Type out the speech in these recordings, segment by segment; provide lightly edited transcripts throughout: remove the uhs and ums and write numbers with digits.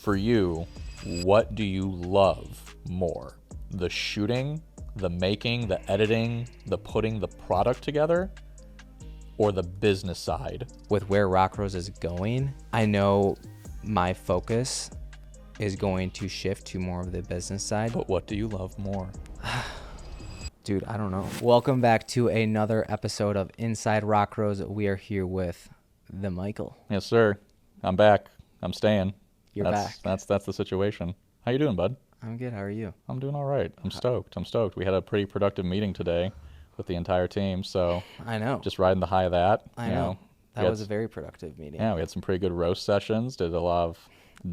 for you, what do you love more? The shooting, the making, the editing, the putting the product together, or the business side? With where Rockrose is going, I know my focus is going to shift to more of the business side. But what do you love more? Dude, I don't know. Welcome back to another episode of Inside Rockrose. We are here with the Michael. Yes, sir. I'm back. I'm staying. You're back. back. That's the situation. How you doing, bud? I'm good. How are you? I'm doing all right. I'm stoked. We had a pretty productive meeting today with the entire team, so I know. just riding the high of that. I know. That was a very productive meeting. Yeah, we had some pretty good roast sessions. Did a lot of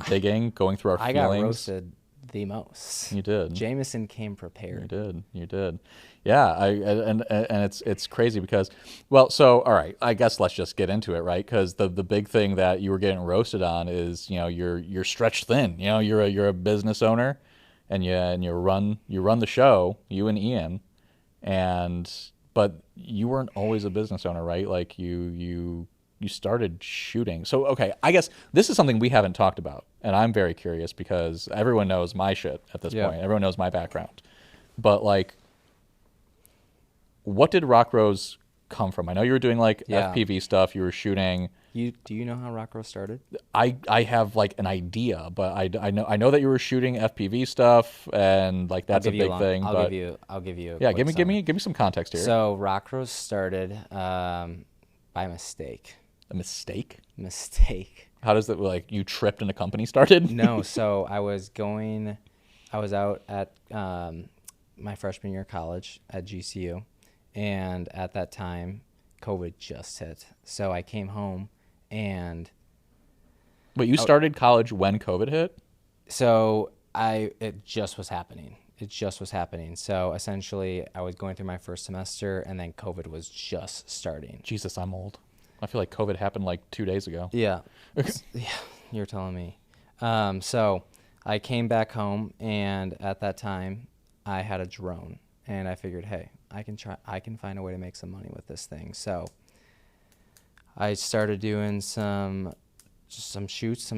digging, going through our I feelings. got roasted the most. You did. Jameson came prepared. You did. Yeah, and it's crazy because, well, so all right, I guess let's just get into it, right? Because the big thing that you were getting roasted on is, you know, you're stretched thin. You know, you're a business owner, and you run the show, you and Ian, but you weren't always a business owner, right? Like you started shooting. So, okay, I guess this is something we haven't talked about, and I'm very curious because everyone knows my shit at this point. Everyone knows my background. But, like, what did Rockrose come from? I know you were doing, like, FPV stuff. You were shooting. Do you know how Rockrose started? I have, like, an idea, but I know that you were shooting FPV stuff, and, like, that's a big thing. I'll give you. Yeah, give me some context here. So Rockrose started by mistake. A mistake? Mistake. How does it, like, you tripped and a company started? No, so I was out at my freshman year of college at GCU, and at that time, COVID just hit. So I came home and... But you started college when COVID hit? So it just was happening. So essentially, I was going through my first semester, and then COVID was just starting. Jesus, I'm old. I feel like COVID happened like 2 days ago. Yeah. Yeah, you're telling me. So I came back home, and at that time, I had a drone, and I figured, hey, I can find a way to make some money with this thing. So I started doing some shoots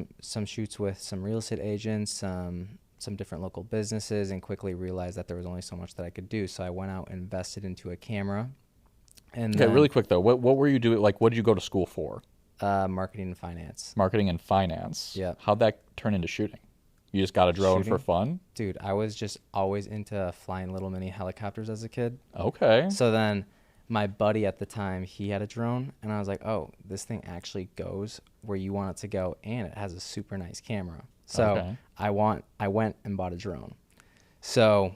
with some real estate agents, some different local businesses, and quickly realized that there was only so much that I could do. So I went out and invested into a camera. And okay, really quick though, what were you doing? Like, what did you go to school for? Marketing and finance. Marketing and finance. Yeah. How'd that turn into shooting? You just got a drone for fun? Dude, I was just always into flying little mini helicopters as a kid. Okay. So then my buddy at the time, he had a drone, and I was like, oh, this thing actually goes where you want it to go, and it has a super nice camera. So okay. I went and bought a drone. So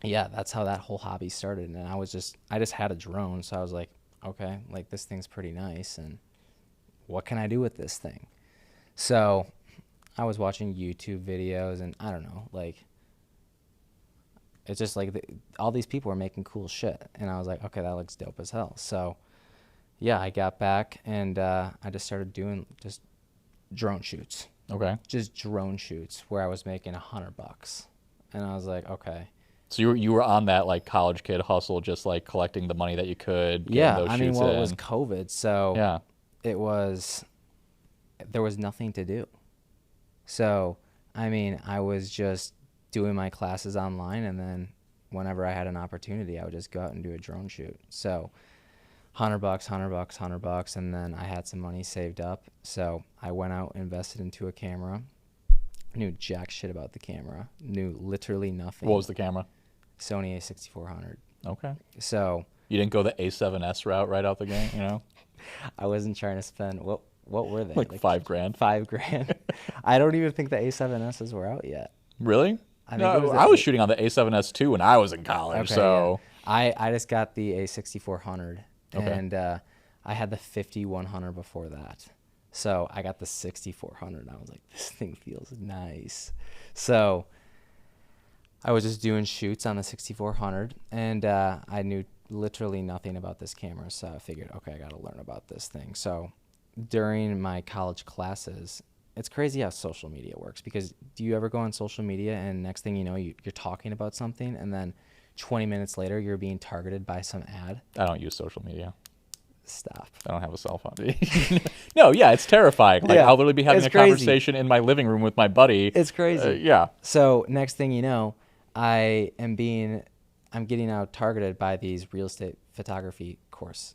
yeah, that's how that whole hobby started. And I just had a drone, so I was like, okay, like this thing's pretty nice, and what can I do with this thing? So I was watching YouTube videos, and I don't know, like, it's just like all these people are making cool shit, and I was like, okay, that looks dope as hell. So yeah, I got back, and I just started doing just drone shoots. Okay. Just drone shoots where I was making $100, and I was like, okay. So you were on that, like, college kid hustle, just like collecting the money that you could. Yeah, those I mean, shoots well, in. it was COVID, so yeah, there was nothing to do. So I mean, I was just doing my classes online, and then whenever I had an opportunity, I would just go out and do a drone shoot. So $100, and then I had some money saved up, so I went out, invested into a camera. Knew jack shit about the camera. Knew literally nothing. What was the camera? Sony A6400. Okay. So you didn't go the A7S route right out the gate, you know? I wasn't trying to spend what were they? Like $5,000. $5,000. I don't even think the A7Ss were out yet. Really? I was shooting on the A7S too when I was in college. Okay, so yeah. I just got the A6400, okay. and I had the 5100 before that. So I got the 6400, and I was like, this thing feels nice. So I was just doing shoots on the 6400, and I knew literally nothing about this camera, so I figured, okay, I got to learn about this thing. So during my college classes, it's crazy how social media works, because do you ever go on social media and next thing you know, you're talking about something, and then 20 minutes later, you're being targeted by some ad? I don't use social media. Stop. I don't have a cell phone. No, yeah, it's terrifying. Like, Yeah, I'll literally be having it's a crazy. conversation in my living room with my buddy. It's crazy. Yeah. So next thing you know, I'm getting now targeted by these real estate photography course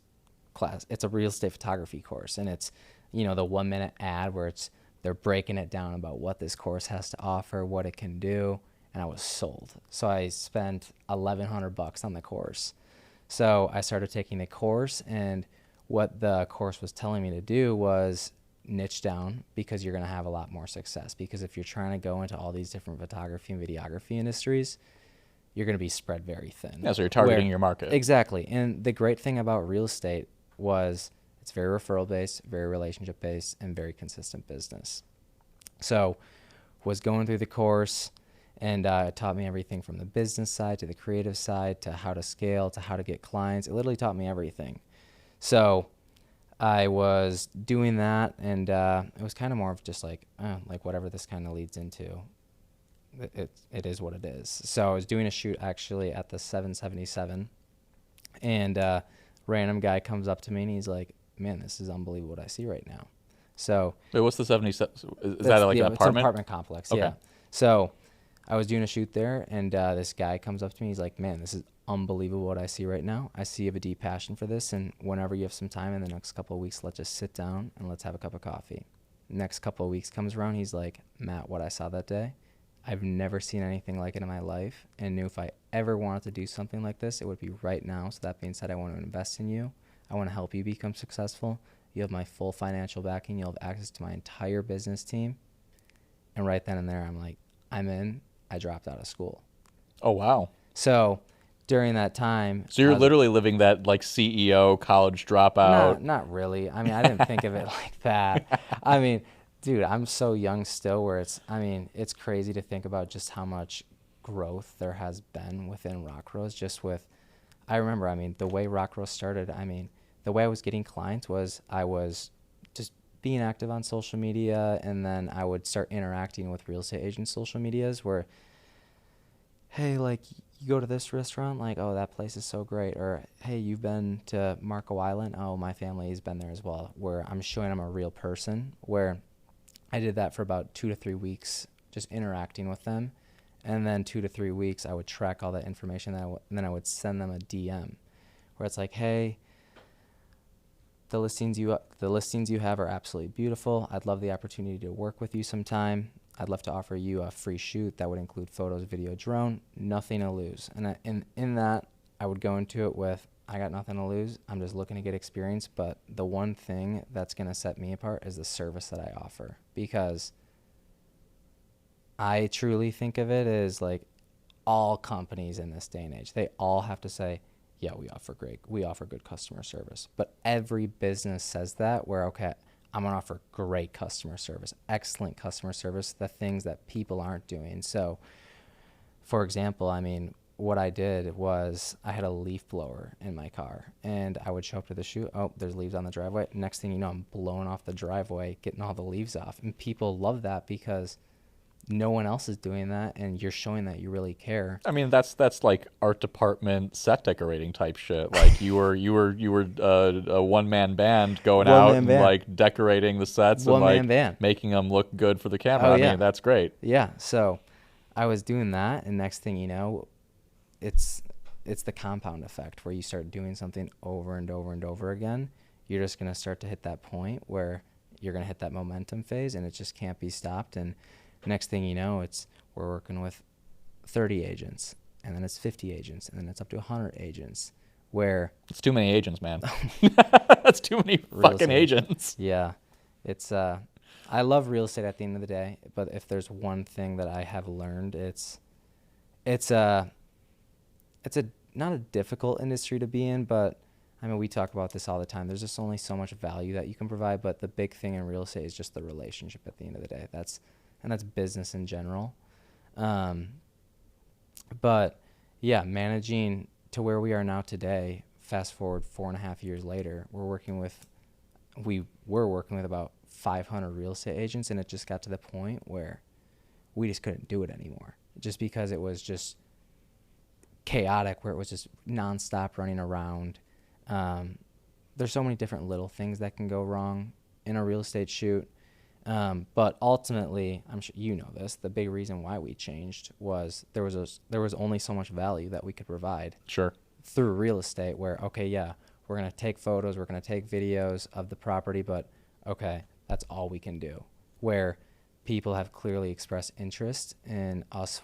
class. It's a real estate photography course, and it's, the 1 minute ad where they're breaking it down about what this course has to offer, what it can do, and I was sold. So I spent $1,100 on the course. So I started taking the course, and what the course was telling me to do was niche down, because you're going to have a lot more success. Because if you're trying to go into all these different photography and videography industries, you're going to be spread very thin. Yeah, so you're targeting your market. Exactly. And the great thing about real estate was it's very referral based, very relationship based, and very consistent business. So was going through the course, and it taught me everything from the business side to the creative side to how to scale to how to get clients. It literally taught me everything. So I was doing that, and it was kind of more of just like whatever this kind of leads into, it is what it is. So I was doing a shoot actually at the 777, and random guy comes up to me and he's like, "Man, this is unbelievable what I see right now." So wait, what's the 77? Is that like an it's an apartment? apartment complex. Okay. Yeah. So I was doing a shoot there, and this guy comes up to me. He's like, "Man, this is unbelievable what I see right now. I see you have a deep passion for this, and whenever you have some time in the next couple of weeks, let's just sit down and let's have a cup of coffee." Next couple of weeks comes around, he's like, "Matt, what I saw that day, I've never seen anything like it in my life, and knew if I ever wanted to do something like this, it would be right now. So that being said, I want to invest in you. I want to help you become successful. You have my full financial backing. You'll have access to my entire business team." And right then and there, I'm like, I'm in. I dropped out of school. Oh, wow. So during that time, So you're literally living that like CEO college dropout. not really. I mean, I didn't think of it like that. I mean, dude, I'm so young still where it's crazy to think about just how much growth there has been within Rockrose. I remember, the way Rockrose started, the way I was getting clients was I was just being active on social media, and then I would start interacting with real estate agents' social medias where, "Hey, like, you go to this restaurant, like, oh, that place is so great," or, "Hey, you've been to Marco Island? Oh, my family has been there as well," where I'm showing them a real person, where I did that for about 2 to 3 weeks, just interacting with them. And then 2 to 3 weeks, I would track all that information, and then I would send them a DM where it's like, "Hey, the listings you have are absolutely beautiful. I'd love the opportunity to work with you sometime. I'd love to offer you a free shoot that would include photos, video, drone, nothing to lose." And in that, I would go into it with, I got nothing to lose. I'm just looking to get experience. But the one thing that's going to set me apart is the service that I offer, because I truly think of it as like all companies in this day and age, they all have to say, "Yeah, we offer good customer service." But every business says that, where, okay, I'm going to offer great customer service, excellent customer service, the things that people aren't doing. So, for example, what I did was I had a leaf blower in my car, and I would show up to the shoot. Oh, there's leaves on the driveway. Next thing you know, I'm blowing off the driveway, getting all the leaves off. And people love that because no one else is doing that, and you're showing that you really care. That's like art department set decorating type shit. Like you were a one man band going out and like decorating the sets and like making them look good for the camera. Oh, yeah. That's great. Yeah. So I was doing that, and next thing you know, it's the compound effect where you start doing something over and over and over again. You're just going to start to hit that point where you're going to hit that momentum phase, and it just can't be stopped. And next thing you know, we're working with 30 agents, and then it's 50 agents, and then it's up to 100 agents, where it's too many agents, man. That's too many fucking agents. Yeah. It's I love real estate at the end of the day, but if there's one thing that I have learned, it's not a difficult industry to be in, but we talk about this all the time. There's just only so much value that you can provide, but the big thing in real estate is just the relationship at the end of the day. That's business in general. But yeah, managing to where we are now today, fast forward 4.5 years later, we were working with about 500 real estate agents, and it just got to the point where we just couldn't do it anymore, just because it was just chaotic, where it was just nonstop running around. there's so many different little things that can go wrong in a real estate shoot. But ultimately, I'm sure you know this, the big reason why we changed was there was only so much value that we could provide Sure. through real estate where, okay, yeah, we're going to take photos, we're going to take videos of the property, but okay, that's all we can do. Where people have clearly expressed interest in us.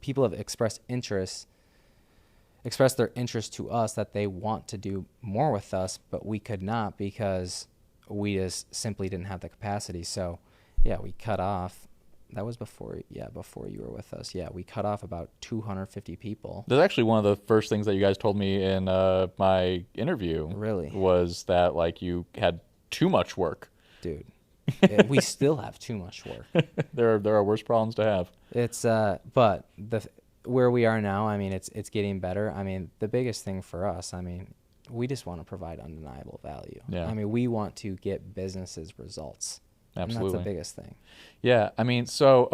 People have expressed their interest to us that they want to do more with us, but we could not because we just simply didn't have the capacity. So yeah, we cut off. That was before you were with us. Yeah, we cut off about 250 people. That's actually one of the first things that you guys told me in my interview. Really? Was that like you had too much work? Dude, we still have too much work. There are worse problems to have. It's but where we are now, I mean, it's getting better. I mean, the biggest thing for us, I mean, we just want to provide undeniable value. Yeah. I mean, we want to get businesses results. Absolutely. And that's the biggest thing. Yeah, I mean, so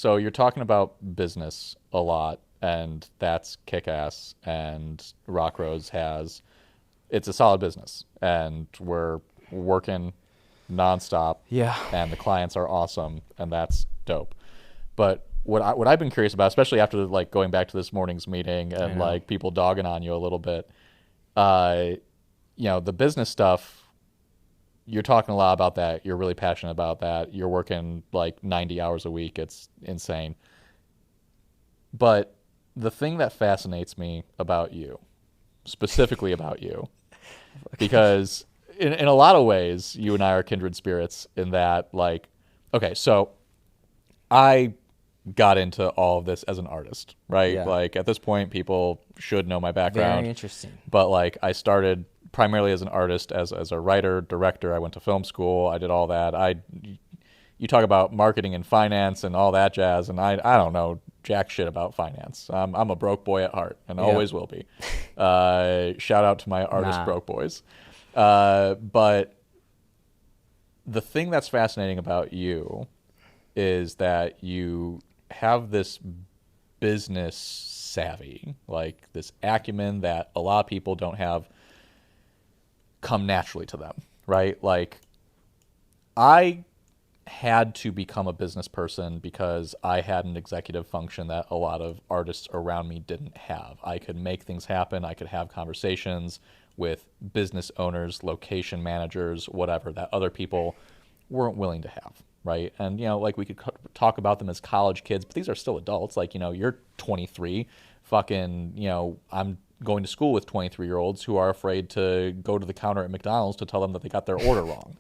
you're talking about business a lot, and that's kick-ass, and Rockrose it's a solid business, and we're working nonstop. Yeah. And the clients are awesome, and that's dope. But what I've been curious about, especially after like going back to this morning's meeting and like people dogging on you a little bit, the business stuff. You're talking a lot about that. You're really passionate about that. You're working like 90 hours a week. It's insane. But the thing that fascinates me about you, specifically about you, because in a lot of ways, you and I are kindred spirits in that, like, okay, so I got into all of this as an artist, right? Yeah. Like at this point, people should know my background. Very interesting. But like I started primarily as an artist, as a writer, director. I went to film school. I did all that. You talk about marketing and finance and all that jazz, and I don't know jack shit about finance. I'm a broke boy at heart, and always will be. Shout out to my artist broke boys. But the thing that's fascinating about you is that you have this business savvy, like this acumen that a lot of people don't have come naturally to them, right? Like I had to become a business person because I had an executive function that a lot of artists around me didn't have. I could make things happen. I could have conversations with business owners, location managers, whatever, that other people weren't willing to have, right? And, like we could talk about them as college kids, but these are still adults. Like, you're 23, fucking, I'm going to school with 23-year-olds who are afraid to go to the counter at McDonald's to tell them that they got their order wrong,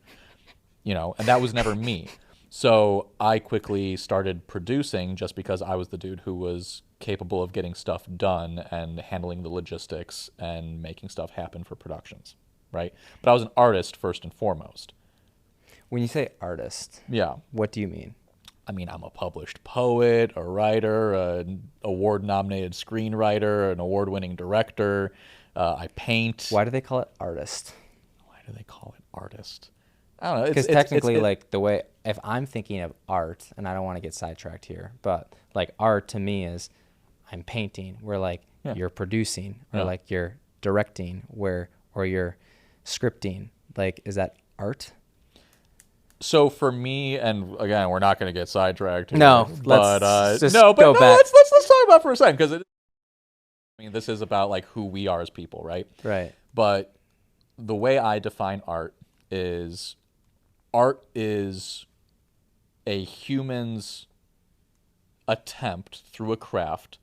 and that was never me. So I quickly started producing just because I was the dude who was capable of getting stuff done and handling the logistics and making stuff happen for productions, right? But I was an artist first and foremost. When you say artist, yeah, what do you mean? I mean, I'm a published poet, a writer, an award-nominated screenwriter, an award-winning director. I paint. Why do they call it artist? Why do they call it artist? I don't know. Because technically, like the way, if I'm thinking of art, and I don't want to get sidetracked here, but like art to me is I'm painting, where like you're producing, or like you're directing, or you're scripting. Like, is that art? So for me, and again, we're not going to get sidetracked here, No, but let's go back. Let's talk about it for a second, because this is about like who we are as people, right? Right. But the way I define art is a human's attempt through a craft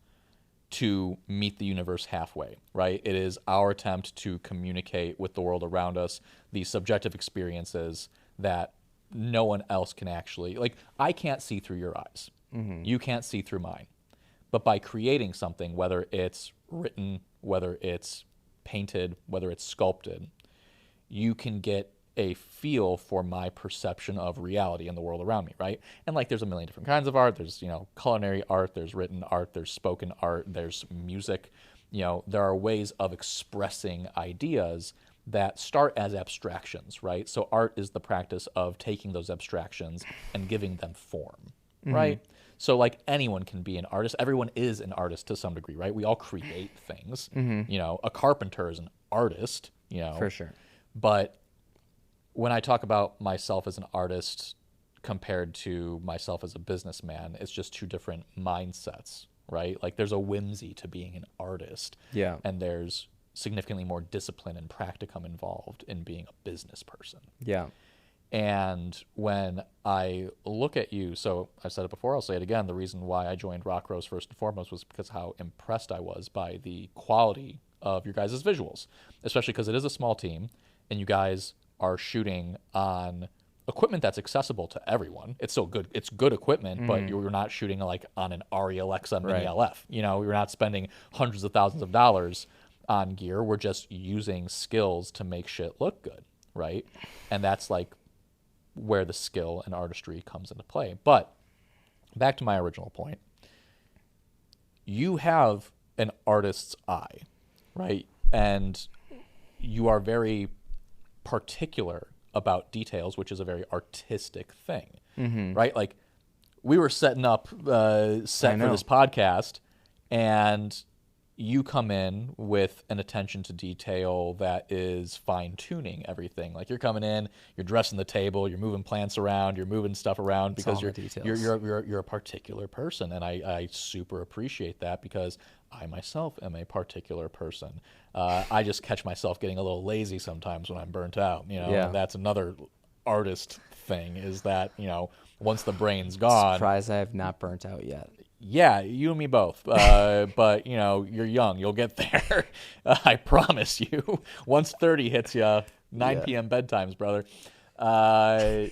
to meet the universe halfway, right? It is our attempt to communicate with the world around us these subjective experiences that no one else can actually, like, I can't see through your eyes. Mm-hmm. You can't see through mine. But by creating something, whether it's written, whether it's painted, whether it's sculpted, you can get a feel for my perception of reality in the world around me, right? And like there's a million different kinds of art. There's, culinary art, there's written art, there's spoken art, there's music. There are ways of expressing ideas that start as abstractions, right? So art is the practice of taking those abstractions and giving them form, right? So like anyone can be an artist. Everyone is an artist to some degree, right? We all create things. A carpenter is an artist, For sure. but when I talk about myself as an artist compared to myself as a businessman, it's just two different mindsets, right? Like there's a whimsy to being an artist, Yeah. and there's significantly more discipline and practicum involved in being a business person. Yeah. And when I look at you, so I've said it before, I'll say it again, the reason why I joined Rockrose first and foremost was because how impressed I was by the quality of your guys' visuals, especially because it is a small team and you guys are shooting on equipment that's accessible to everyone. It's so good. It's good equipment, but you're not shooting like on an Arri Alexa Mini Right. LF. You're not spending hundreds of thousands of dollars on gear. We're just using skills to make shit look good, right? And that's like where the skill and artistry comes into play. But back to my original point, you have an artist's eye, right? And you are very particular about details, which is a very artistic thing, right? Like we were setting up set for this podcast, and you come in with an attention to detail that is fine-tuning everything. Like you're coming in, you're dressing the table, you're moving plants around, you're moving stuff around because you're a particular person, and I super appreciate that because I myself am a particular person. I just catch myself getting a little lazy sometimes when I'm burnt out. Yeah. And that's another artist thing is that once the brain's gone. Surprised I have not burnt out yet. Yeah, you and me both. But you're young. You'll get there. I promise you. Once 30 hits you, 9 p.m. bedtimes, brother. But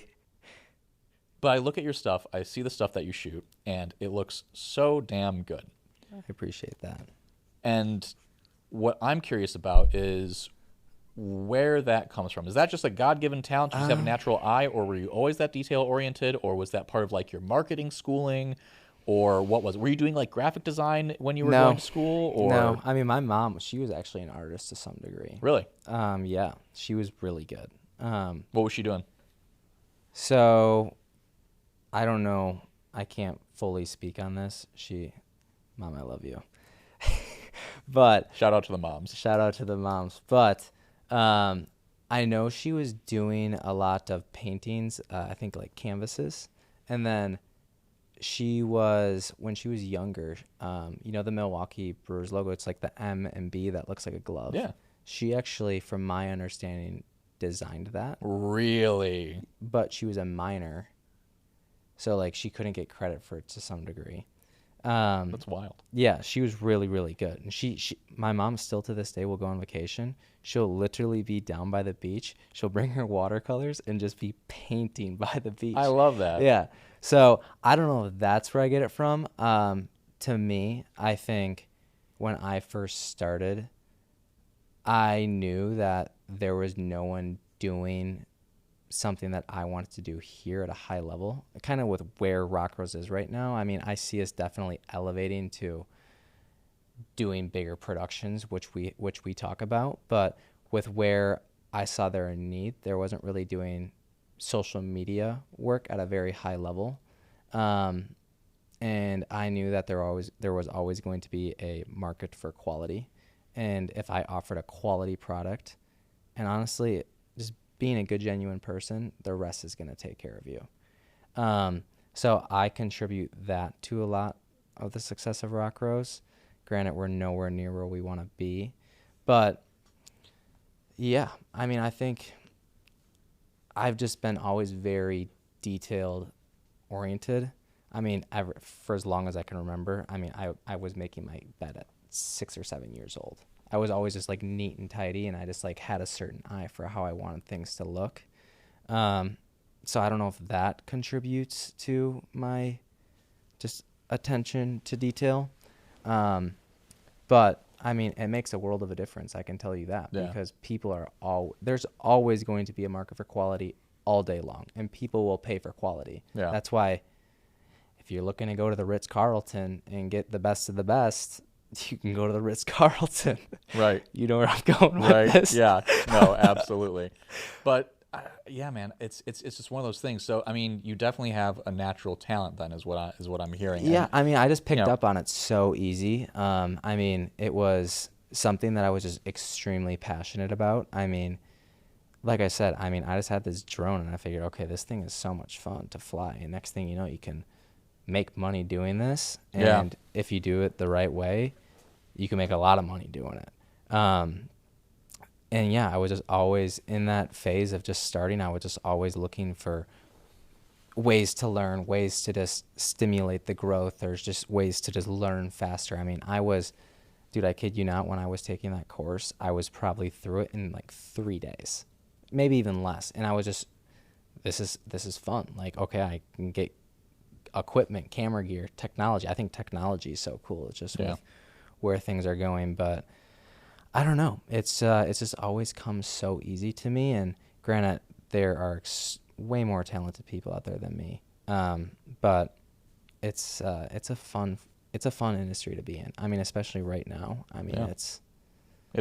I look at your stuff. I see the stuff that you shoot, and it looks so damn good. I appreciate that. And what I'm curious about is where that comes from. Is that just a God-given talent? Do you just have a natural eye, or were you always that detail-oriented, or was that part of like your marketing schooling? Or what was it? Were you doing like graphic design when you were going to school? Or? No, I mean my mom, she was actually an artist to some degree. Really? Yeah, she was really good. What was she doing? So, I don't know. I can't fully speak on this. Mom, I love you. But shout out to the moms. Shout out to the moms. But I know she was doing a lot of paintings. I think like canvases, and then. When she was younger, the Milwaukee Brewers logo, it's like the M and B that looks like a glove. Yeah. She actually, from my understanding, designed that. Really? But she was a minor. So, like, she couldn't get credit for it to some degree. That's wild. Yeah, she was really, really good. And my mom still to this day will go on vacation. She'll literally be down by the beach. She'll bring her watercolors and just be painting by the beach. I love that. Yeah. So I don't know if that's where I get it from. To me, I think when I first started, I knew that there was no one doing something that I wanted to do here at a high level, kind of with where Rockrose is right now. I mean, I see us definitely elevating to doing bigger productions, which we talk about, but with where I saw there a need, there wasn't really doing social media work at a very high level. And I knew that there was always going to be a market for quality. And if I offered a quality product, and honestly, just being a good, genuine person, the rest is going to take care of you. So I contribute that to a lot of the success of Rockrose. Granted, we're nowhere near where we want to be. But, yeah, I mean, I think I've just been always very detailed-oriented. I mean, for as long as I can remember, I mean, I was making my bed at 6 or 7 years old. I was always just, like, neat and tidy, and I just, like, had a certain eye for how I wanted things to look. So I don't know if that contributes to my just attention to detail. But, I mean, it makes a world of a difference, I can tell you that. Yeah. Because there's always going to be a market for quality all day long, and people will pay for quality. Yeah. That's why if you're looking to go to the Ritz-Carlton and get the best of the best, you can go to the Ritz-Carlton. Right. You know where I'm going with this? Yeah. No, absolutely. But yeah, man, it's just one of those things. So, I mean, you definitely have a natural talent then is what I'm hearing. Yeah, And, I mean, I just picked up on it so easy. I mean, it was something that I was just extremely passionate about. I mean, like I said, I mean, I just had this drone and I figured, okay, this thing is so much fun to fly. And next thing you know, you can make money doing this. Yeah. And if you do it the right way, you can make a lot of money doing it. And yeah, I was just always in that phase of just starting. I was just always looking for ways to learn, ways to just stimulate the growth, or just ways to just learn faster. I mean, dude, I kid you not, when I was taking that course, I was probably through it in like 3 days, maybe even less. And I was just, this is fun. Like, okay, I can get equipment, camera gear, technology. I think technology is so cool. It's just with where things are going. But I don't know. It's just always comes so easy to me. And granted, there are way more talented people out there than me. But it's a fun industry to be in. I mean, especially right now. I mean, it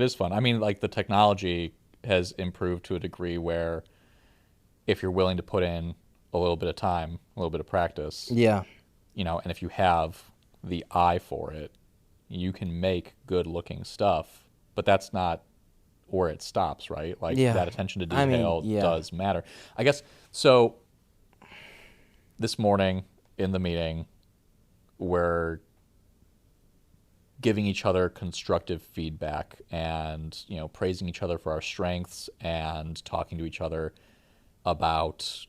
is fun. I mean, like the technology has improved to a degree where if you're willing to put in a little bit of time, a little bit of practice, yeah, and if you have the eye for it, you can make good looking stuff, but that's not where it stops, right? Like that attention to detail does matter. I guess, so this morning in the meeting, we're giving each other constructive feedback and, praising each other for our strengths and talking to each other about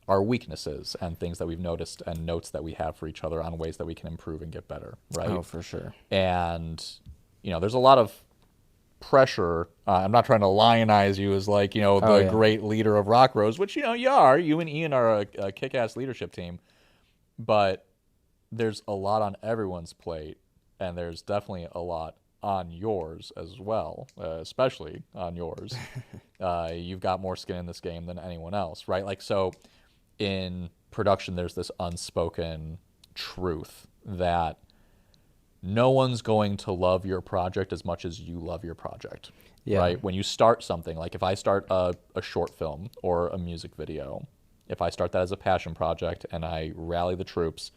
our weaknesses and things that we've noticed and notes that we have for each other on ways that we can improve and get better, right? Oh, for sure. And, there's a lot of pressure. I'm not trying to lionize you as like, great leader of Rockrose, which, you are. You and Ian are a kick-ass leadership team. But there's a lot on everyone's plate, and there's definitely a lot on yours as well, especially on yours. You've got more skin in this game than anyone else, right? Like, so in production, there's this unspoken truth that no one's going to love your project as much as you love your project, right? When you start something, like if I start a short film or a music video, if I start that as a passion project and I rally the troops,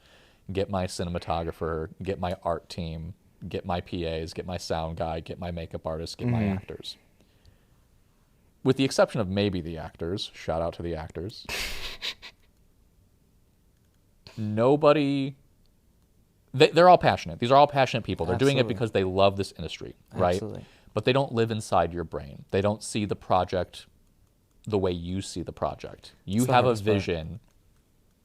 get my cinematographer, get my art team, get my PAs, get my sound guy, get my makeup artist, get my actors. With the exception of maybe the actors, shout out to the actors, nobody... They're all passionate. These are all passionate people. They're doing it because they love this industry, right? Absolutely. But they don't live inside your brain. They don't see the project the way you see the project. You have a vision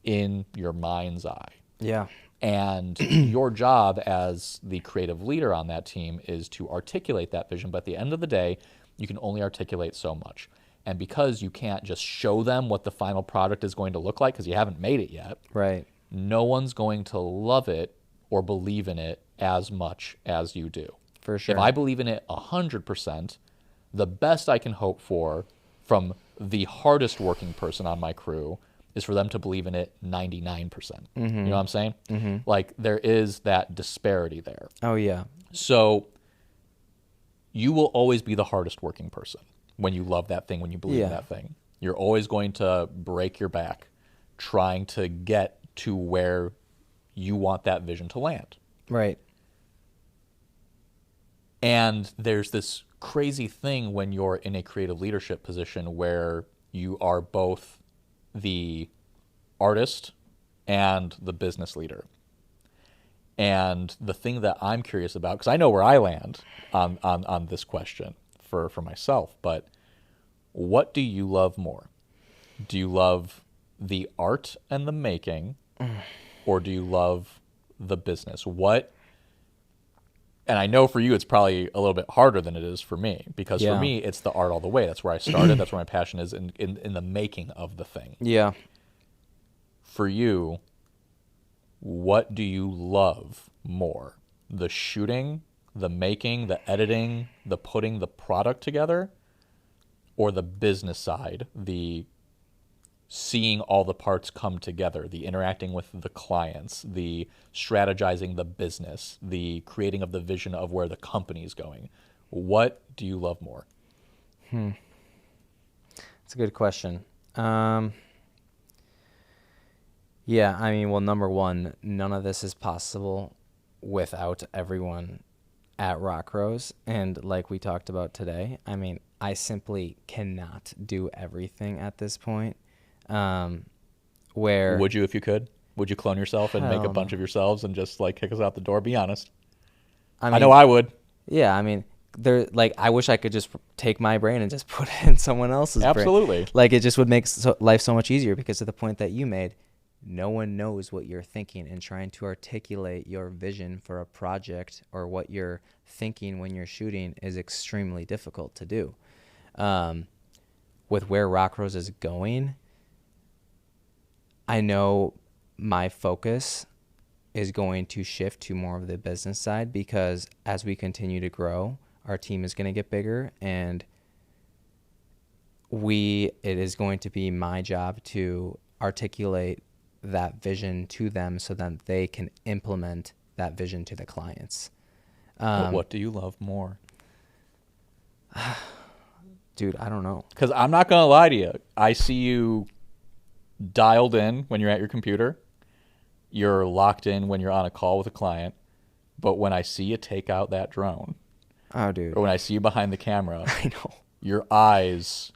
in your mind's eye. Yeah. And your job as the creative leader on that team is to articulate that vision. But at the end of the day, you can only articulate so much. And because you can't just show them what the final product is going to look like because you haven't made it yet, Right. no one's going to love it or believe in it as much as you do. For sure. If I believe in it 100%, the best I can hope for from the hardest working person on my crew is for them to believe in it 99%. You know what I'm saying? Like, there is that disparity there. Oh, yeah. So you will always be the hardest working person when you love that thing, when you believe in that thing. You're always going to break your back trying to get to where you want that vision to land. Right. And there's this crazy thing when you're in a creative leadership position where you are both the artist and the business leader. And the thing that I'm curious about, because I know where I land on this question for myself, but what do you love more? Do you love the art and the making, or do you love the business? What? And I know for you it's probably a little bit harder than it is for me, because for me it's the art all the way. That's where I started. That's where my passion is in the making of the thing. Yeah. For you, what do you love more? The shooting, the making, the editing, the putting the product together, or the business side, the seeing all the parts come together, the interacting with the clients, the strategizing the business, the creating of the vision of where the company is going? What do you love more? That's a good question. Yeah, I mean, well, number one, none of this is possible without everyone at Rockrose, and like we talked about today, I mean, I simply cannot do everything at this point. Where Would you if you could? Would you clone yourself and make a hell no. bunch of yourselves and just like kick us out the door? Be honest. I I know mean, I would. yeah, I mean, there like I wish I could just take my brain and just put it in someone else's brain. Absolutely. Like it just would make life so much easier because of the point that you made. No one knows what you're thinking, and trying to articulate your vision for a project or what you're thinking when you're shooting is extremely difficult to do. With where Rockrose is going, I know my focus is going to shift to more of the business side because as we continue to grow, our team is going to get bigger, and it is going to be my job to articulate that vision to them so that they can implement that vision to the clients. But what do you love more? Dude, I don't know. Because I'm not going to lie to you. I see you dialed in when you're at your computer. You're locked in when you're on a call with a client. But when I see you take out that drone, Oh, dude. or when I see you behind the camera, I know. your eyes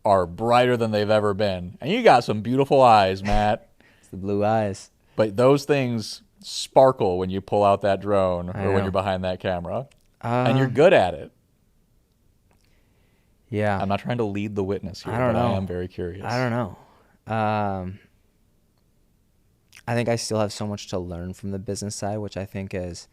are brighter than they've ever been. And you got some beautiful eyes, Matt. It's the blue eyes. But those things sparkle when you pull out that drone I or when know. you're behind that camera. And you're good at it. Yeah. I'm not trying to lead the witness here, I don't but I know. am very curious. I don't know. I think I still have so much to learn from the business side, which I think is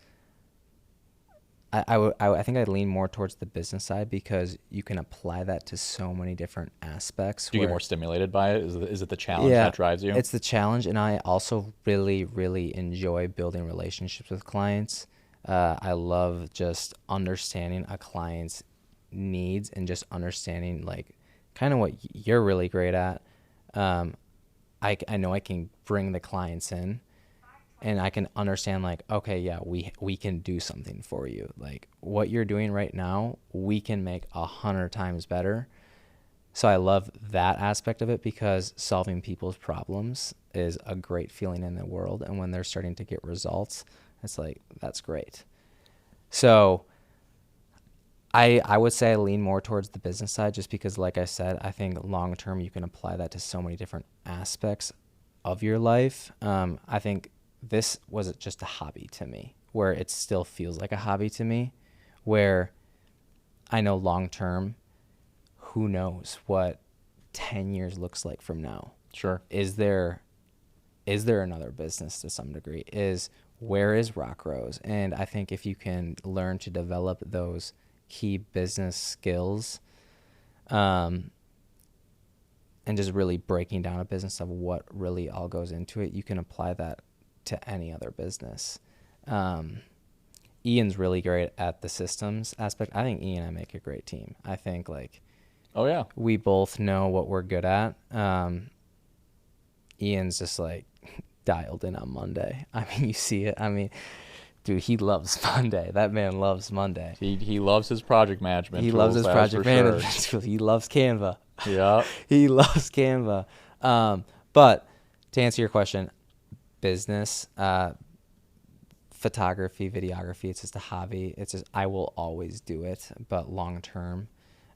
I think I'd lean more towards the business side because you can apply that to so many different aspects. Do you get more stimulated by it? Is it the challenge that drives you? It's the challenge, and I also really, really enjoy building relationships with clients. I love just understanding a client's needs and just understanding like kind of what you're really great at. I know I can bring the clients in, and I can understand like, okay, yeah, we can do something for you. Like what you're doing right now, we can make 100 times better. So I love that aspect of it because solving people's problems is a great feeling in the world. And when they're starting to get results, it's like, that's great. So I would say I lean more towards the business side just because, like I said, I think long term you can apply that to so many different aspects of your life. I think this was just a hobby to me, where it still feels like a hobby to me, where I know long term, who knows what 10 years looks like from now. Sure. Is there another business to some degree? Where is Rockrose? And I think if you can learn to develop those key business skills, and just really breaking down a business of what really all goes into it, you can apply that to any other business. Ian's really great at the systems aspect. I think Ian and I make a great team. I think like, oh yeah, we both know what we're good at. Ian's just like dialed in on Monday. I mean, you see it. I mean, dude, he loves Monday. That man loves Monday. He loves his project management. He tools, loves his project management sure. tools. He loves Canva. Yeah. He loves Canva. But to answer your question, business, photography, videography, it's just a hobby. It's just, I will always do it. But long term,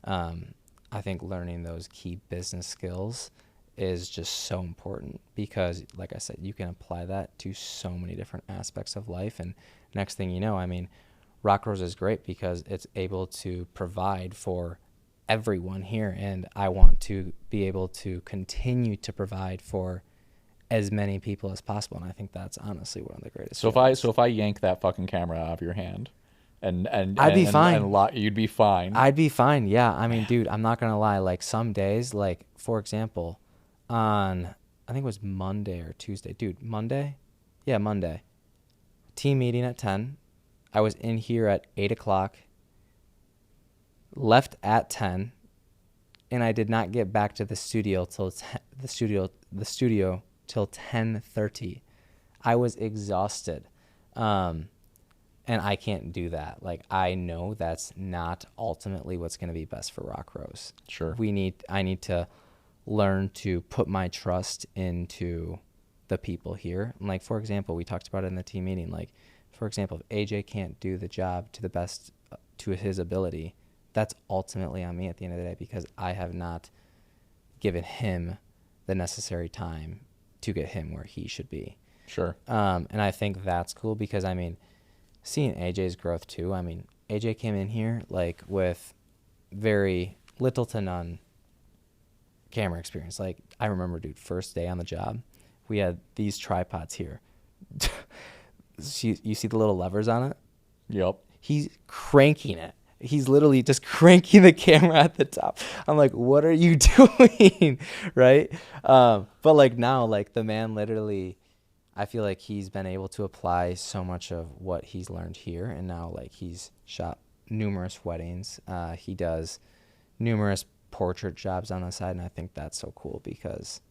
I think learning those key business skills is just so important because, like I said, you can apply that to so many different aspects of life. And next thing you know, I mean, Rockrose is great because it's able to provide for everyone here. And I want to be able to continue to provide for as many people as possible. And I think that's honestly one of the greatest. So if I yank that fucking camera out of your hand and I'd be fine. You'd be fine. I'd be fine. Yeah. I mean, dude, I'm not going to lie. Like some days, like for example, on, I think it was Monday or Tuesday, dude, Monday. Yeah. Monday, team meeting at 10. I was in here at 8:00, left at 10, and I did not get back to the studio till the studio till 10:30. I was exhausted. And I can't do that. Like, I know that's not ultimately what's going to be best for Rockrose. Sure. I need to learn to put my trust into the people here. And like, for example, we talked about it in the team meeting, like for example, if AJ can't do the job to the best to his ability, that's ultimately on me at the end of the day because I have not given him the necessary time to get him where he should be. Sure. And I think that's cool because, I mean, seeing AJ's growth too, I mean, AJ came in here like with very little to none camera experience. Like, I remember, dude, first day on the job, we had these tripods here. You see the little levers on it? Yep. He's cranking it. He's literally just cranking the camera at the top. I'm like, what are you doing? Right? But like now, like the man literally, I feel like he's been able to apply so much of what he's learned here. And now like he's shot numerous weddings. He does numerous portrait jobs on the side. And I think that's so cool because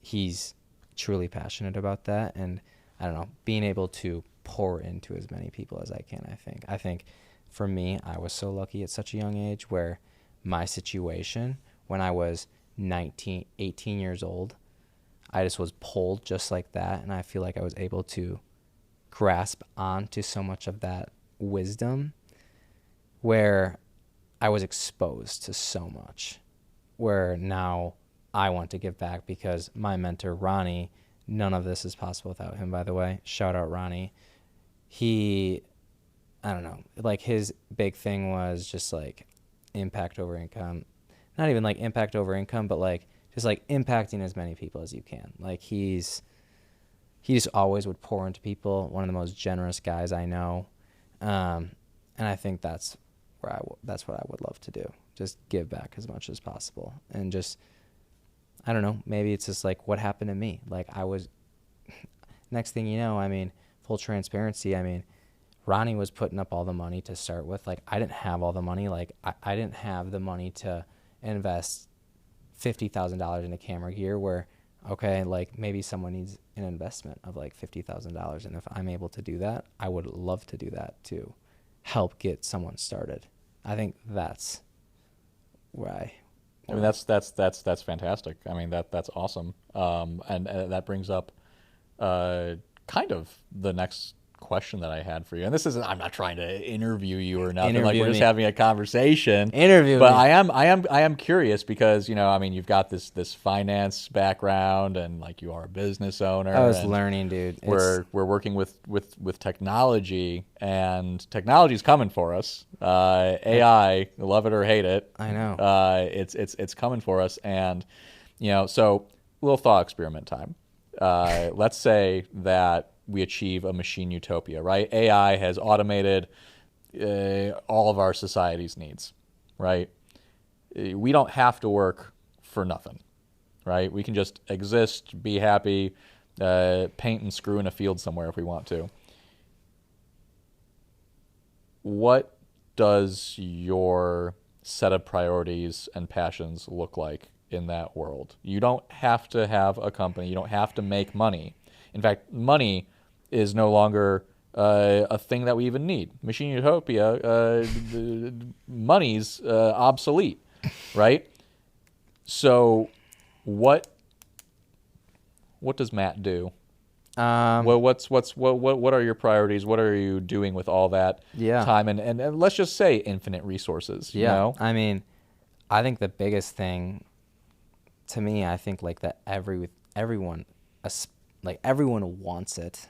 he's truly passionate about that. And I don't know, being able to pour into as many people as I can, I think for me, I was so lucky at such a young age where my situation when I was 19, 18 years old, I just was pulled just like that. And I feel like I was able to grasp onto so much of that wisdom where I was exposed to so much, where now I want to give back because my mentor, Ronnie, none of this is possible without him, by the way. Shout out Ronnie. I don't know, like his big thing was just like impact over income. Not even like impact over income, but like just like impacting as many people as you can. Like he just always would pour into people. One of the most generous guys I know. And I think that's that's what I would love to do. Just give back as much as possible. And just, I don't know, maybe it's just like what happened to me. Like next thing you know, I mean, full transparency, I mean, Ronnie was putting up all the money to start with. Like, I didn't have all the money. Like, I didn't have the money to invest $50,000 in a camera gear where, okay, like maybe someone needs an investment of like $50,000. And if I'm able to do that, I would love to do that to help get someone started. I think that's where I mean, that's fantastic. I mean, that's awesome. And that brings up kind of the next question that I had for you. And this isn't, I'm not trying to interview you or nothing. Like, we're just having a conversation. But I am curious because, you know, I mean, you've got this finance background and like you are a business owner. I was learning, dude. We're working with technology, and technology's coming for us. AI, love it or hate it. I know. It's coming for us. And, you know, so little thought experiment time. Let's say that we achieve a machine utopia, right? AI has automated all of our society's needs, right? We don't have to work for nothing, right? We can just exist, be happy, paint and screw in a field somewhere if we want to. What does your set of priorities and passions look like in that world? You don't have to have a company. You don't have to make money. In fact, money is no longer a thing that we even need. Machine utopia, money's obsolete, right? So, what does Matt do? What are your priorities? What are you doing with all that time and let's just say infinite resources? Yeah, you know? I mean, I think the biggest thing to me, I think like that everyone wants it,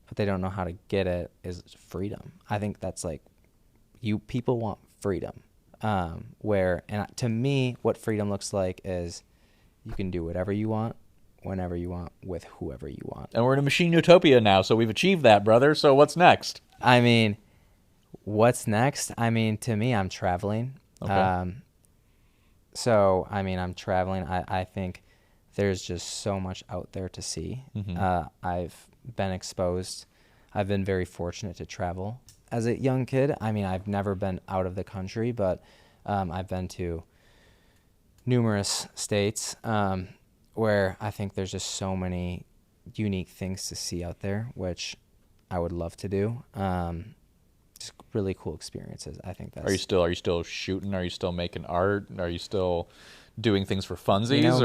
but they don't know how to get it, is freedom. I think that's like, people want freedom. And to me, what freedom looks like is you can do whatever you want, whenever you want, with whoever you want. And we're in a machine utopia now, so we've achieved that, brother. So what's next? I mean, what's next? I mean, to me, I'm traveling. Okay. So, I mean, I'm traveling. I think there's just so much out there to see. Mm-hmm. I've been exposed. I've been very fortunate to travel as a young kid. I mean, I've never been out of the country, but I've been to numerous states where I think there's just so many unique things to see out there, which I would love to do. Just really cool experiences. I think that's. Are you still shooting? Are you still making art? Are you still doing things for funsies?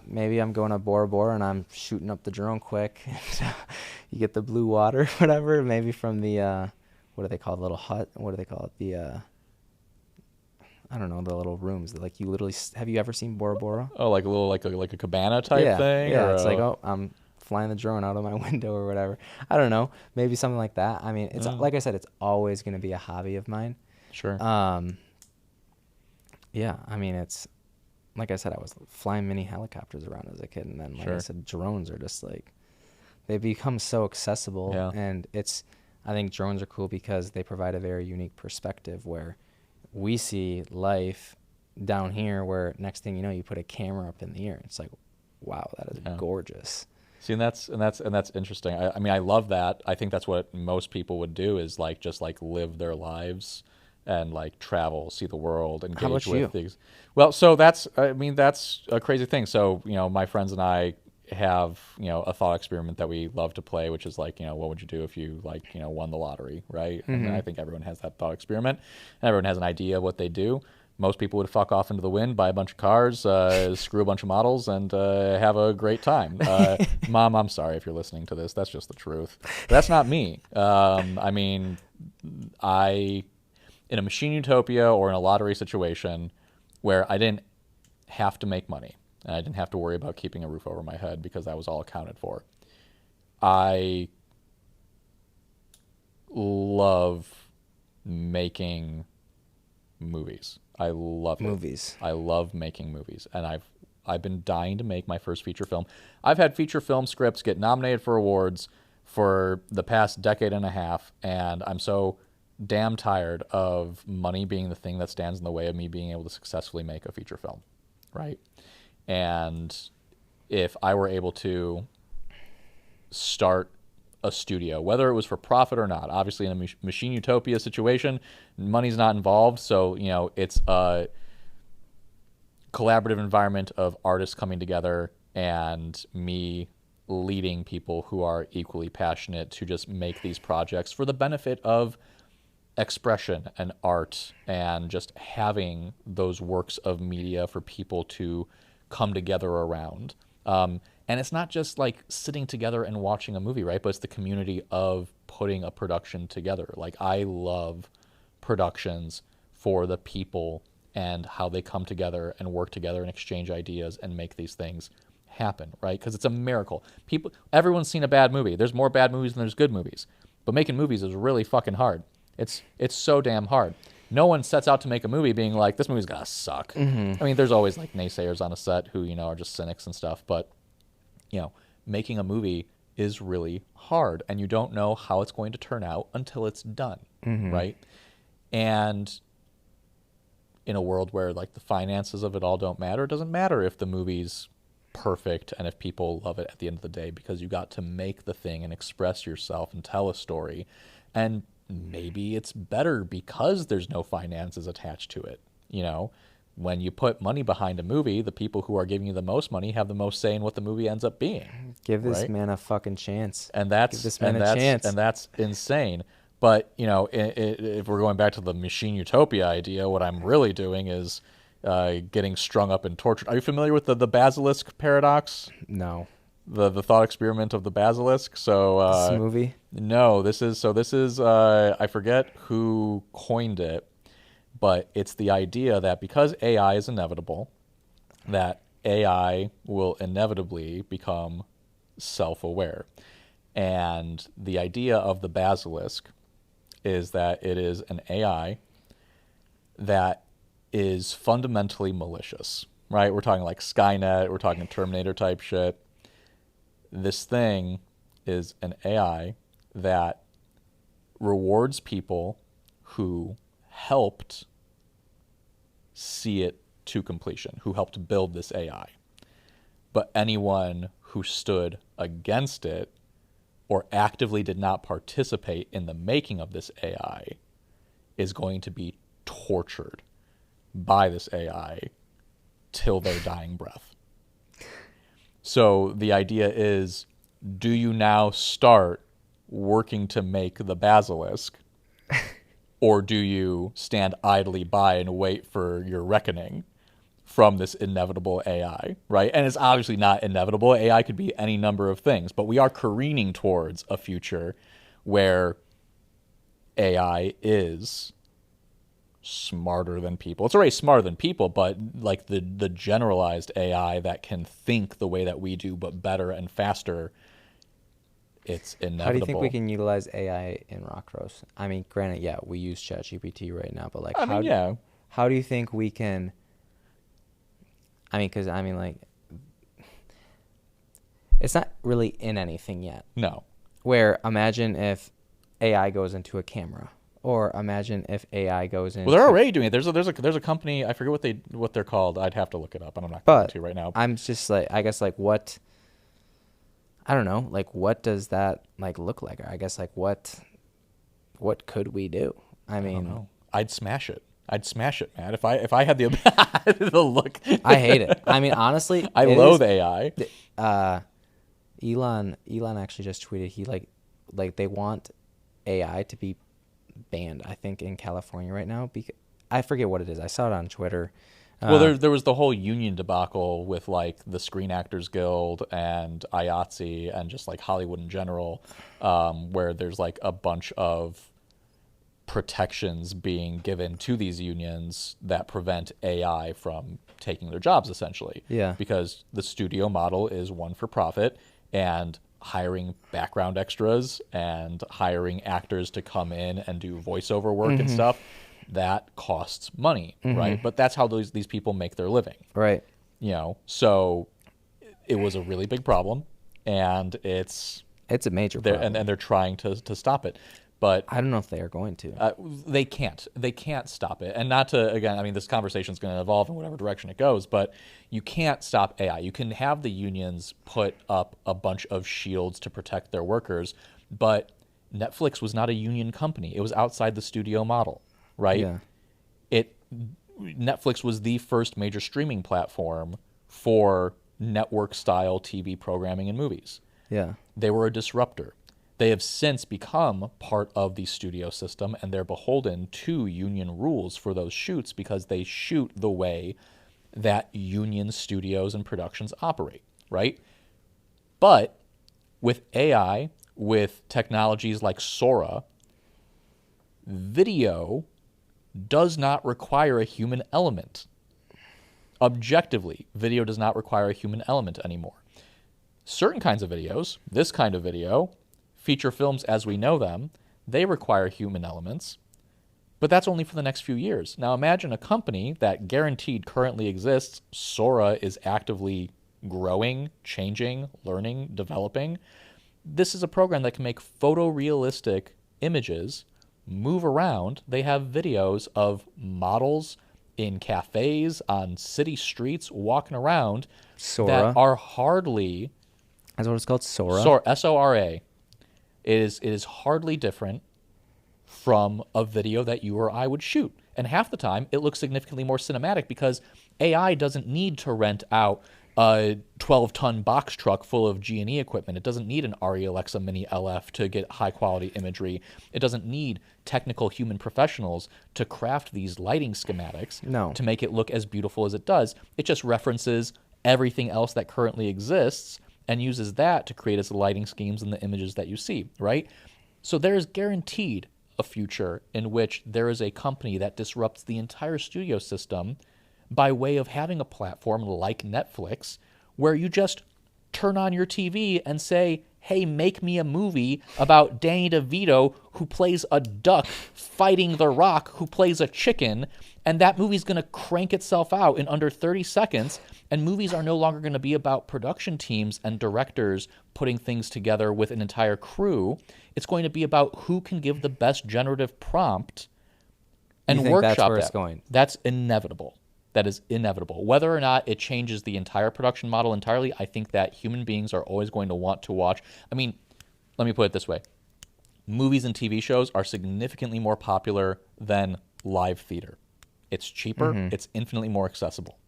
Maybe I'm going to Bora Bora and I'm shooting up the drone quick. You get the blue water, whatever, maybe from the what do they call it, little hut? What do they call it? The I don't know, the little rooms that like you literally have you ever seen Bora Bora? Oh, like a little like a cabana type Yeah, thing, yeah. or It's like, oh, I'm flying the drone out of my window or whatever. I don't know, maybe something like that. I mean, it's oh, like I said, it's always going to be a hobby of mine. sure. Yeah, I mean, it's like I said, I was flying mini helicopters around as a kid, and then like I Sure. said, drones are just like they become so accessible, Yeah. and I think drones are cool because they provide a very unique perspective where we see life down here, where next thing you know, you put a camera up in the air. It's like, wow, that is Yeah. gorgeous. See, and that's interesting. I mean, I love that. I think that's what most people would do is like just like live their lives and like travel, see the world, How engage about you? with things. Well, so that's a crazy thing. So, my friends and I have, a thought experiment that we love to play, which is like, what would you do if you like, won the lottery, right? And I think everyone has that thought experiment, and everyone has an idea of what they do. Most people would fuck off into the wind, buy a bunch of cars, screw a bunch of models, and have a great time. Mom, I'm sorry if you're listening to this. That's just the truth. That's not me. I mean, in a machine utopia or in a lottery situation where I didn't have to make money and I didn't have to worry about keeping a roof over my head because that was all accounted for, I love making movies. I love it. Movies. I love making movies, and I've been dying to make my first feature film. I've had feature film scripts get nominated for awards for the past decade and a half, and I'm so damn tired of money being the thing that stands in the way of me being able to successfully make a feature film, right? And if I were able to start a studio, whether it was for profit or not. Obviously, in a machine utopia situation, money's not involved, so it's a collaborative environment of artists coming together and me leading people who are equally passionate to just make these projects for the benefit of expression and art and just having those works of media for people to come together around. And it's not just like sitting together and watching a movie, right? But it's the community of putting a production together. Like, I love productions for the people and how they come together and work together and exchange ideas and make these things happen, right? Because it's a miracle. Everyone's seen a bad movie. There's more bad movies than there's good movies. But making movies is really fucking hard. It's so damn hard. No one sets out to make a movie being like, this movie's gonna suck. I mean, there's always like naysayers on a set who, are just cynics and stuff, but making a movie is really hard, and you don't know how it's going to turn out until it's done, right? And in a world where like the finances of it all don't matter, it doesn't matter if the movie's perfect and if people love it at the end of the day, because you got to make the thing and express yourself and tell a story. And maybe it's better because there's no finances attached to it. When you put money behind a movie, the people who are giving you the most money have the most say in what the movie ends up being. Give this right? man a fucking chance. And that's Give this man a chance. And that's insane. But if we're going back to the machine utopia idea, what I'm really doing is getting strung up and tortured. Are you familiar with the basilisk paradox? No. The thought experiment of the basilisk. So This movie? no, this is I forget who coined it, but it's the idea that because AI is inevitable, that AI will inevitably become self-aware. And the idea of the basilisk is that it is an AI that is fundamentally malicious, right? We're talking like Skynet, we're talking Terminator type shit. This thing is an AI that rewards people who helped see it to completion, who helped build this AI. But anyone who stood against it or actively did not participate in the making of this AI is going to be tortured by this AI till their dying breath. So the idea is, do you now start working to make the basilisk, or do you stand idly by and wait for your reckoning from this inevitable AI, right? And it's obviously not inevitable. AI could be any number of things, but we are careening towards a future where AI is smarter than people. It's already smarter than people, but like the generalized AI that can think the way that we do, but better and faster, it's inevitable. How do you think we can utilize AI in Rockrose? I mean, granted, yeah, we use ChatGPT right now, but like, how do you think we can? I mean, because I mean, like, it's not really in anything yet. No. Where imagine if AI goes into a camera, or imagine if AI goes into. Well, they're already doing it. There's a company. I forget what they're called. I'd have to look it up, and I'm not going to right now. I'm just like, I guess, like, what. I don't know, like, what does that like look like? Or I guess, like, what could we do? I mean, don't know. I'd smash it. Man. If I had the the look. I hate it. I mean, honestly, I loathe AI. Elon actually just tweeted he like they want AI to be banned, I think, in California right now, because I forget what it is. I saw it on Twitter. Well, there was the whole union debacle with like the Screen Actors Guild and IATSE and just like Hollywood in general, where there's like a bunch of protections being given to these unions that prevent AI from taking their jobs, essentially. Yeah. Because the studio model is one for profit, and hiring background extras and hiring actors to come in and do voiceover work and stuff, that costs money, right? But that's how these people make their living. Right. You know, so it was a really big problem, and it's a major problem. And they're trying to stop it. But I don't know if they are going to. They can't stop it. And not to, again, I mean, this conversation is going to evolve in whatever direction it goes, but you can't stop AI. You can have the unions put up a bunch of shields to protect their workers, but Netflix was not a union company. It was outside the studio model, right? Yeah. Netflix was the first major streaming platform for network-style TV programming and movies. Yeah. They were a disruptor. They have since become part of the studio system, and they're beholden to union rules for those shoots because they shoot the way that union studios and productions operate, right? But with AI, with technologies like Sora, video does not require a human element. Objectively, video does not require a human element anymore. Certain kinds of videos, this kind of video, feature films as we know them, they require human elements, but that's only for the next few years. Now imagine a company that guaranteed currently exists, Sora is actively growing, changing, learning, developing. This is a program that can make photorealistic images move around. They have videos of models in cafes, on city streets, walking around Sora. that are hardly... That's what it's called, Sora? Sora, S-O-R-A. It is hardly different from a video that you or I would shoot. And half the time, it looks significantly more cinematic because AI doesn't need to rent out a 12-ton box truck full of G&E equipment. It doesn't need an Arri Alexa Mini LF to get high-quality imagery. It doesn't need technical human professionals to craft these lighting schematics to make it look as beautiful as it does. It just references everything else that currently exists and uses that to create its lighting schemes and the images that you see, right? So there is guaranteed a future in which there is a company that disrupts the entire studio system by way of having a platform like Netflix where you just turn on your TV and say, hey, make me a movie about Danny DeVito who plays a duck fighting The Rock who plays a chicken, and that movie's going to crank itself out in under 30 seconds, and movies are no longer going to be about production teams and directors putting things together with an entire crew. It's going to be about who can give the best generative prompt and workshop that's where it's going? That's inevitable. That is inevitable. Whether or not it changes the entire production model entirely, I think that human beings are always going to want to watch. I mean, let me put it this way. Movies and TV shows are significantly more popular than live theater. It's cheaper. It's infinitely more accessible.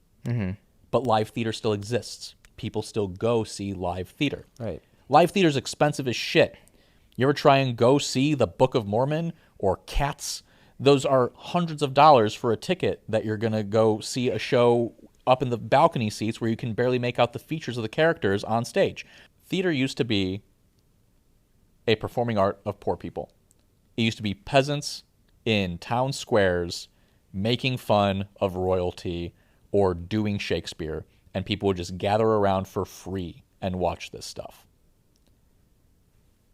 But live theater still exists. People still go see live theater. Right. Live theater is expensive as shit. You ever try and go see the Book of Mormon or Cats? Those are hundreds of dollars for a ticket that you're going to go see a show up in the balcony seats where you can barely make out the features of the characters on stage. Theater used to be a performing art of poor people. It used to be peasants in town squares making fun of royalty or doing Shakespeare, and people would just gather around for free and watch this stuff.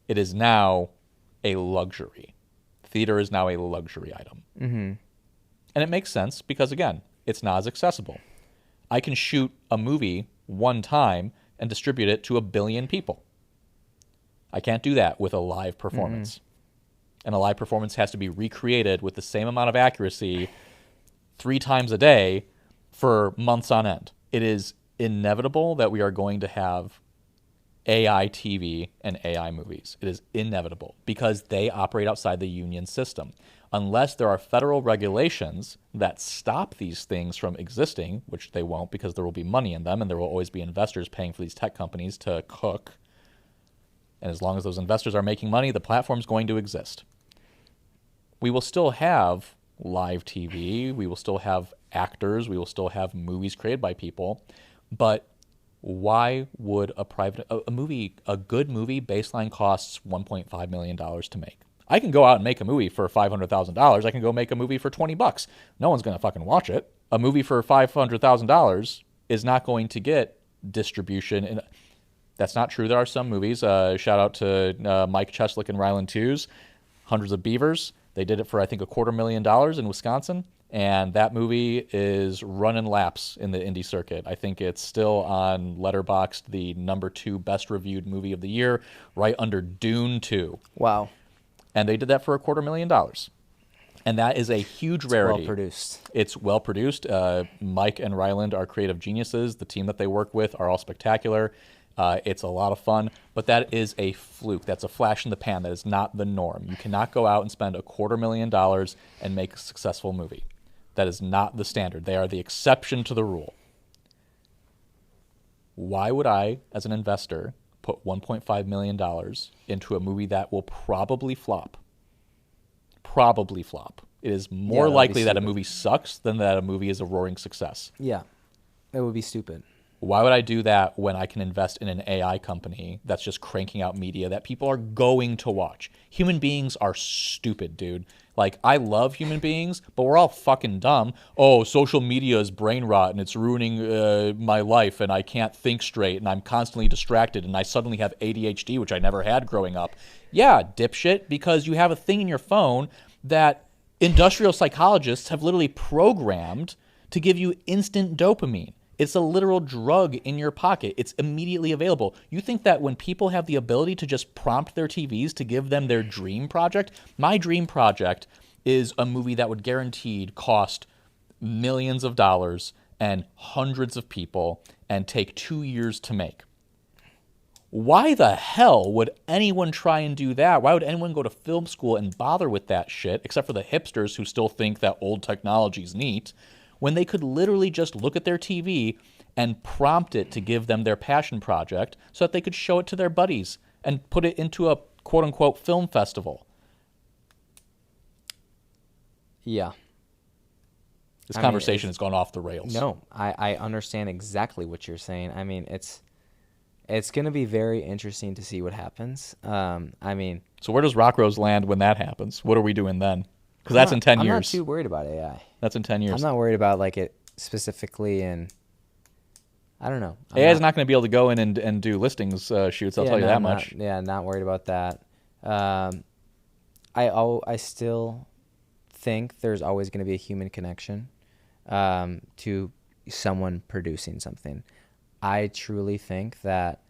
It is now a luxury. Theater is now a luxury item. Mm-hmm. And it makes sense because, again, it's not as accessible. I can shoot a movie one time and distribute it to 1 billion people. I can't do that with a live performance. And a live performance has to be recreated with the same amount of accuracy 3 times a day for months on end. It is inevitable that we are going to have AI TV and AI movies. It is inevitable because they operate outside the union system. Unless there are federal regulations that stop these things from existing, which they won't because there will be money in them and there will always be investors paying for these tech companies to cook. And as long as those investors are making money, the platform's going to exist. We will still have live TV. We will still have actors. We will still have movies created by people. But why would a good movie baseline costs $1.5 million to make? I can go out and make a movie for $500,000. I can go make a movie for $20. No one's going to fucking watch it. A movie for $500,000 is not going to get distribution. And that's not true. There are some movies. Shout out to Mike Cheslick and Ryland Tews, Hundreds of Beavers. They did it for, I think, $250,000 in Wisconsin. And that movie is running laps in the indie circuit. I think it's still on Letterboxd, the #2 best reviewed movie of the year, right under Dune 2. Wow. And they did that for $250,000. And that is a huge rarity. Well produced. It's well produced. Mike and Ryland are creative geniuses. The team that they work with are all spectacular. It's a lot of fun, but that is a fluke. That's a flash in the pan. That is not the norm. You cannot go out and spend $250,000 and make a successful movie. That is not the standard. They are the exception to the rule. Why would I, as an investor, put $1.5 million into a movie that will probably flop? Probably flop. It is more likely that a movie sucks than that a movie is a roaring success. Yeah, it would be stupid. Why would I do that when I can invest in an AI company that's just cranking out media that people are going to watch? Human beings are stupid, dude. Like, I love human beings, but we're all fucking dumb. Oh, social media is brain rot and it's ruining my life and I can't think straight and I'm constantly distracted and I suddenly have ADHD, which I never had growing up. Yeah, dipshit, because you have a thing in your phone that industrial psychologists have literally programmed to give you instant dopamine. It's a literal drug in your pocket. It's immediately available. You think that when people have the ability to just prompt their TVs to give them their dream project? My dream project is a movie that would guaranteed cost millions of dollars and hundreds of people and take 2 years to make. Why the hell would anyone try and do that? Why would anyone go to film school and bother with that shit, except for the hipsters who still think that old technology's neat, when they could literally just look at their TV and prompt it to give them their passion project so that they could show it to their buddies and put it into a quote-unquote film festival? Yeah. This conversation has gone off the rails. No, I understand exactly what you're saying. I mean, it's going to be very interesting to see what happens. So where does Rockrose land when that happens? What are we doing then? Because that's in 10 years. I'm not too worried about AI. That's in 10 years. I'm not worried about like it specifically in, I don't know. AI is not going to be able to go in and do listings shoots, I'll tell you that much. Not worried about that. I still think there's always going to be a human connection to someone producing something. I truly think that,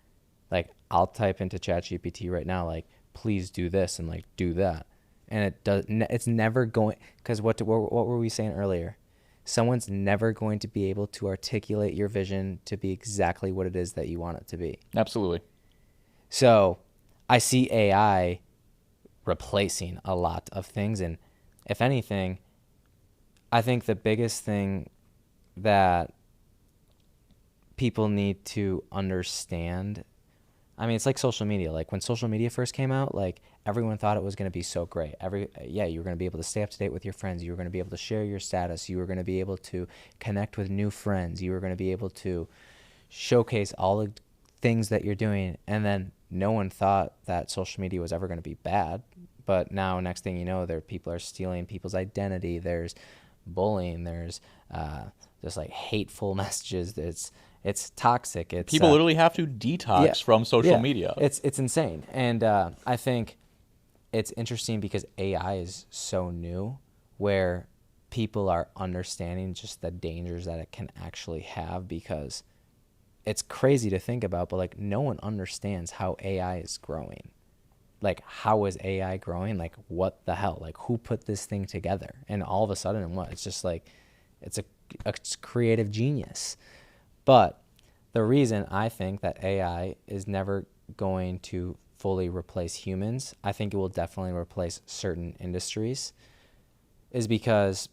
like, I'll type into ChatGPT right now, like, please do this and like do that. And it's never going, because what were we saying earlier? Someone's never going to be able to articulate your vision to be exactly what it is that you want it to be. Absolutely. So I see AI replacing a lot of things. And if anything, I think the biggest thing that people need to understand I mean, it's like social media. Like when social media first came out, like everyone thought it was going to be so great. You were going to be able to stay up to date with your friends. You were going to be able to share your status. You were going to be able to connect with new friends. You were going to be able to showcase all the things that you're doing. And then no one thought that social media was ever going to be bad. But now, next thing you know, people are stealing people's identity. There's bullying. There's just like hateful messages. It's toxic. It's People literally have to detox from social media. It's insane. And I think it's interesting because AI is so new, where people are understanding just the dangers that it can actually have, because it's crazy to think about, but like no one understands how AI is growing. Like, how is AI growing? Like, what the hell? Like, who put this thing together? And all of a sudden, what? It's just like, it's creative genius. But the reason I think that AI is never going to fully replace humans, I think it will definitely replace certain industries, is because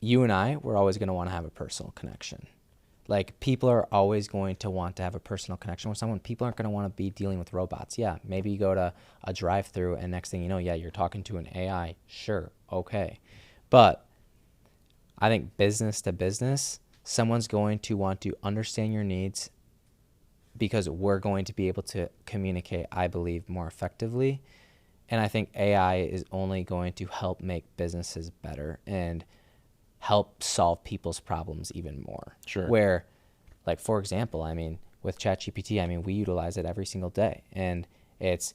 you and I, we're always going to want to have a personal connection. Like, people are always going to want to have a personal connection with someone. People aren't going to want to be dealing with robots. Yeah, maybe you go to a drive-through and next thing you know, yeah, you're talking to an AI. Sure, okay. But I think business to business, someone's going to want to understand your needs, because we're going to be able to communicate, I believe, more effectively. And I think AI is only going to help make businesses better and help solve people's problems even more. Sure. Where, like, for example, I mean, with ChatGPT, I mean, we utilize it every single day, and it's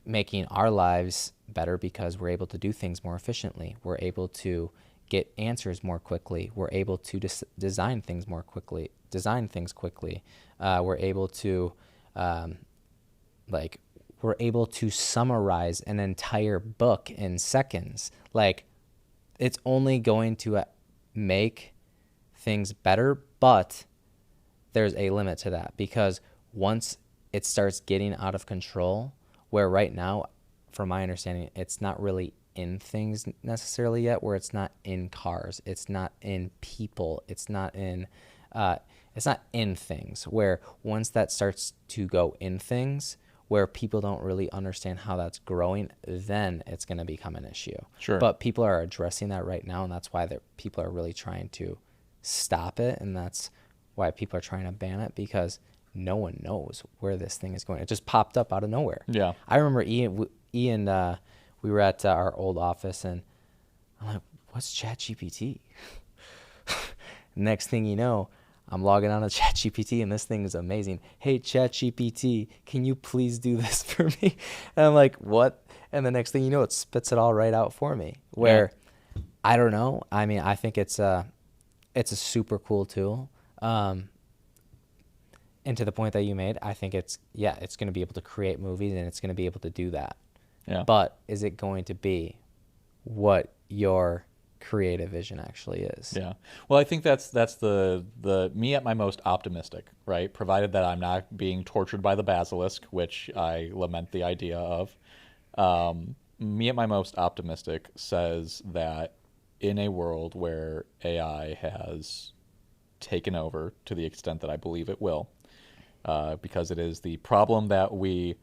making our lives better because we're able to do things more efficiently. We're able to get answers more quickly. We're able to design things quickly. We're able to, we're able to summarize an entire book in seconds. Like, it's only going to make things better, but there's a limit to that, because once it starts getting out of control, where right now, from my understanding, it's not really in things necessarily yet, where it's not in cars, it's not in people, it's not in things, where once that starts to go in things, where people don't really understand how that's growing, then it's going to become an issue. Sure. But people are addressing that right now, and that's why people are really trying to stop it, and that's why people are trying to ban it, because no one knows where this thing is going. It just popped up out of nowhere. Yeah. I remember Ian, we were at our old office, and I'm like, what's ChatGPT? Next thing you know, I'm logging on to ChatGPT, and this thing is amazing. Hey, ChatGPT, can you please do this for me? And I'm like, what? And the next thing you know, it spits it all right out for me. Where, I don't know. I mean, I think it's a super cool tool. And to the point that you made, I think it's going to be able to create movies, and it's going to be able to do that. Yeah. But is it going to be what your creative vision actually is? Yeah. Well, I think that's the me at my most optimistic, right? Provided that I'm not being tortured by the basilisk, which I lament the idea of. Me at my most optimistic says that in a world where AI has taken over to the extent that I believe it will, because it is the problem that we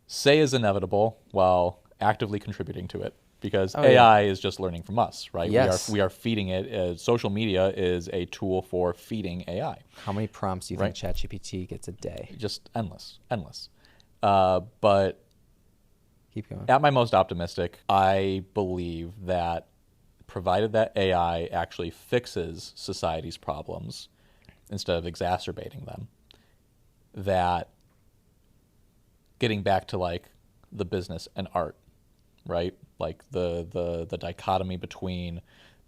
say is inevitable while actively contributing to it. Because AI is just learning from us, right? Yes. We are feeding it. Social media is a tool for feeding AI. How many prompts do you think ChatGPT gets a day? Just endless. But keep going. At my most optimistic, I believe that provided that AI actually fixes society's problems instead of exacerbating them, that getting back to like the business and art, right? Like the dichotomy between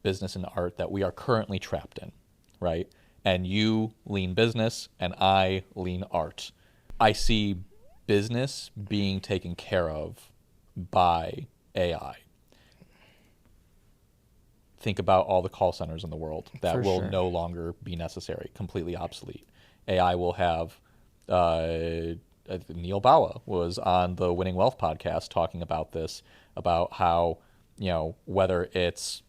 business and art that we are currently trapped in, right? And you lean business and I lean art. I see business being taken care of by AI. Think about all the call centers in the world that will no longer be necessary, completely obsolete. AI will have Neil Bawa was on the Winning Wealth podcast talking about this, about how, whether it's,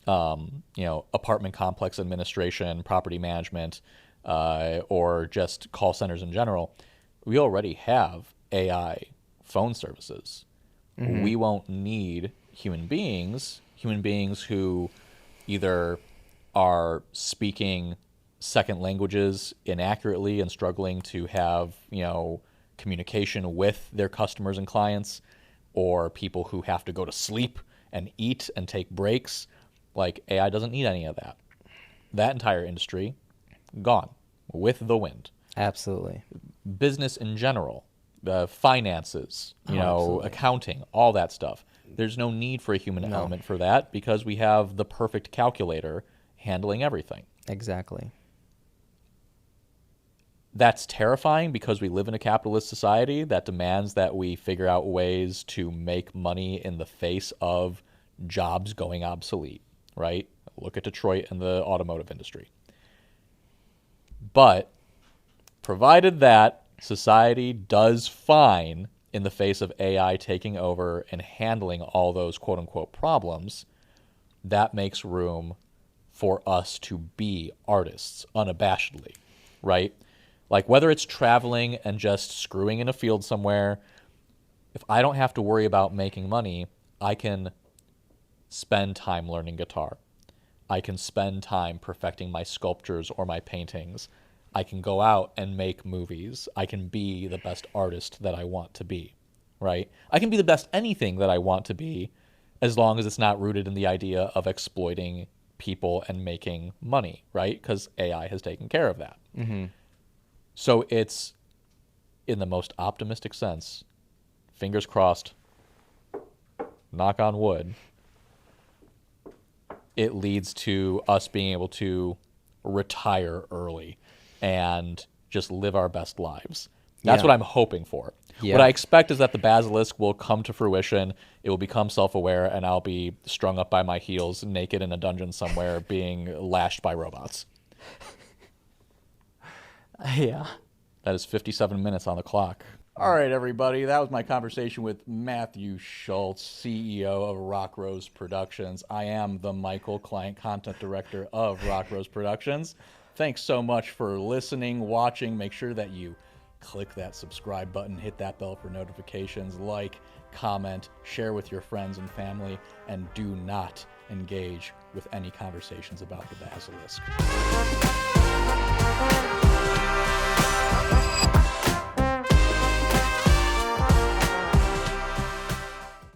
apartment complex administration, property management, or just call centers in general, we already have AI phone services. We won't need human beings who either are speaking second languages inaccurately and struggling to have, communication with their customers and clients, or people who have to go to sleep and eat and take breaks. Like, AI doesn't need any of that. That entire industry, gone with the wind. Absolutely. Business in general, finances, Absolutely. accounting, all that stuff. There's no need for a human element for that because we have the perfect calculator handling everything. Exactly. That's terrifying because we live in a capitalist society that demands that we figure out ways to make money in the face of jobs going obsolete, right? Look at Detroit and the automotive industry. But provided that society does fine in the face of AI taking over and handling all those quote-unquote problems, that makes room for us to be artists unabashedly, right? Like, whether it's traveling and just screwing in a field somewhere, if I don't have to worry about making money, I can spend time learning guitar. I can spend time perfecting my sculptures or my paintings. I can go out and make movies. I can be the best artist that I want to be, right? I can be the best anything that I want to be as long as it's not rooted in the idea of exploiting people and making money, right? Because AI has taken care of that. So it's, in the most optimistic sense, fingers crossed, knock on wood, it leads to us being able to retire early and just live our best lives. That's what I'm hoping for. Yeah. What I expect is that the basilisk will come to fruition, it will become self-aware, and I'll be strung up by my heels, naked in a dungeon somewhere, being lashed by robots. Yeah. That is 57 minutes on the clock. All right, everybody. That was my conversation with Matthew Schultz, CEO of Rockrose Productions. I am the Michael, Client Content Director of Rockrose Productions. Thanks so much for listening, watching. Make sure that you click that subscribe button, hit that bell for notifications, like, comment, share with your friends and family, and do not engage with any conversations about the basilisk.